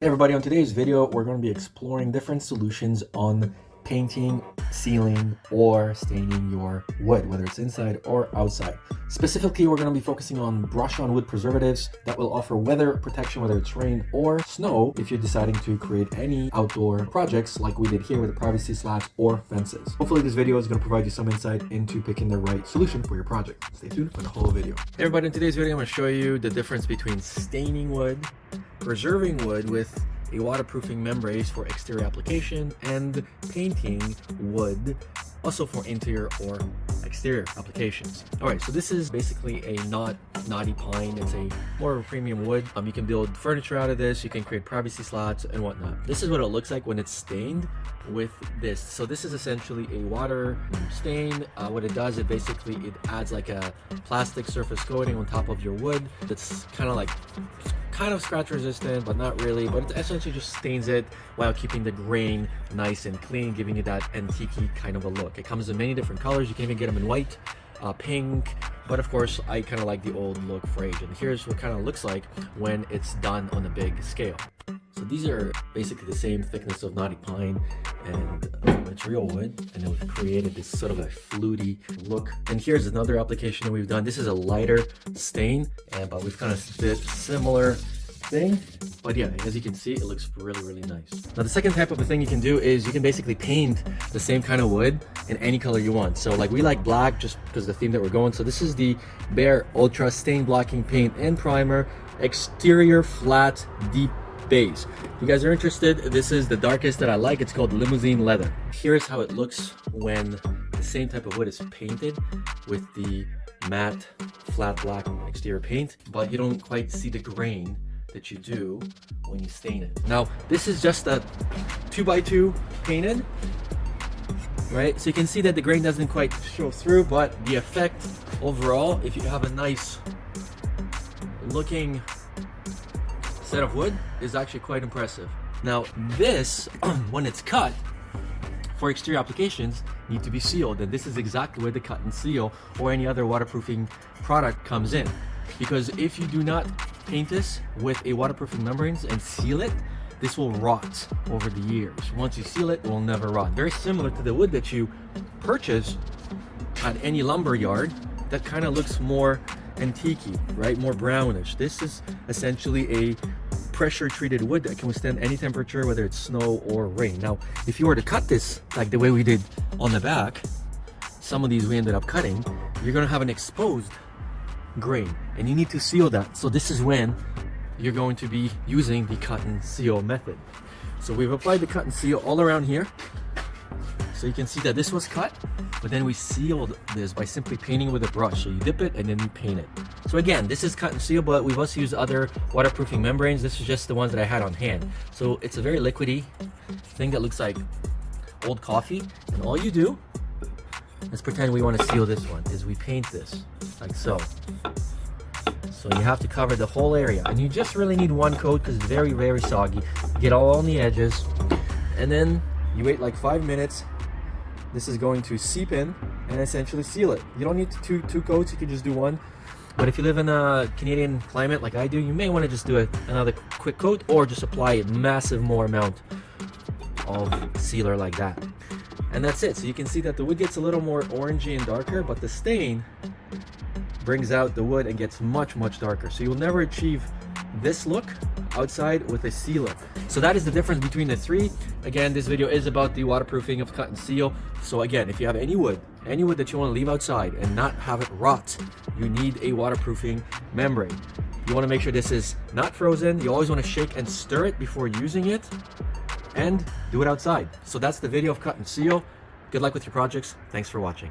Hey everybody, on today's video, we're going to be exploring different solutions on painting, sealing, or staining your wood, whether it's inside or outside. Specifically, we're going to be focusing on brush-on wood preservatives that will offer weather protection, whether it's rain or snow, if you're deciding to create any outdoor projects like we did here with the privacy slats or fences. Hopefully this video is going to provide you some insight into picking the right solution for your project. Stay tuned for the whole video. Hey everybody, in today's video, I'm going to show you the difference between staining wood, preserving wood with a waterproofing membranes for exterior application, and painting wood also for interior or exterior applications. All right, so this is basically a knotty pine. It's a more of a premium wood. You can build furniture out of this. You can create privacy slats and whatnot. This is what it looks like when it's stained with this. So this is essentially a water stain. What it does, it adds like a plastic surface coating on top of your wood that's kind of scratch resistant, but not really, but it essentially just stains it while keeping the grain nice and clean, giving you that antique kind of a look. It comes in many different colors. You can even get them in white, pink, but of course I kind of like the old look for age. And here's what kind of looks like when it's done on a big scale. So these are basically the same thickness of knotty pine and it's real wood, and then we've created this sort of a fluty look. And here's another application that we've done. This is a lighter stain, but we've kind of did similar thing. But yeah, as you can see, it looks really nice. Now the second type of a thing you can do is you can basically paint the same kind of wood in any color you want. So like we like black just because of the theme that we're going. So this is the Behr Ultra Stain Blocking Paint and Primer Exterior Flat Deep Base. If you guys are interested, this is the darkest that I like. It's called Limousine Leather. Here's how it looks when the same type of wood is painted with the matte flat black exterior paint, but you don't quite see the grain that you do when you stain it. Now this is just a 2x2 painted, right? So you can see that the grain doesn't quite show through, but the effect overall, if you have a nice looking set of wood, is actually quite impressive. Now this, when it's cut for exterior applications, need to be sealed, and this is exactly where the cut and seal or any other waterproofing product comes in. Because if you do not paint this with a waterproofing membranes and seal it, this will rot over the years. Once you seal it, it will never rot. Very similar to the wood that you purchase at any lumber yard that kind of looks more antique, right? More brownish. This is essentially a pressure treated wood that can withstand any temperature, whether it's snow or rain. Now, if you were to cut this like the way we did on the back, some of these we ended up cutting, you're gonna have an exposed grain and you need to seal that. So this is when you're going to be using the cut and seal method. So we've applied the cut and seal all around here. So you can see that this was cut, but then we sealed this by simply painting with a brush. So you dip it and then you paint it. So again, this is cut and seal, but we've also used other waterproofing membranes. This is just the ones that I had on hand. So it's a very liquidy thing that looks like old coffee. And all you do, let's pretend we want to seal this one, is we paint this like so. So you have to cover the whole area, and you just really need one coat because it's very soggy. Get all on the edges, and then you wait like 5 minutes. This is going to seep in and essentially seal it. You don't need two coats, you can just do one. But if you live in a Canadian climate like I do, you may want to just do another quick coat, or just apply a massive more amount of sealer like that. And that's it. So you can see that the wood gets a little more orangey and darker, but the stain brings out the wood and gets much darker. So you'll never achieve this look outside with a sealer. So that is the difference between the three. Again, this video is about the waterproofing of cut and seal. So again, if you have any wood that you want to leave outside and not have it rot, you need a waterproofing membrane. You want to make sure this is not frozen. You always want to shake and stir it before using it, and do it outside. So that's the video of cut and seal. Good luck with your projects. Thanks for watching.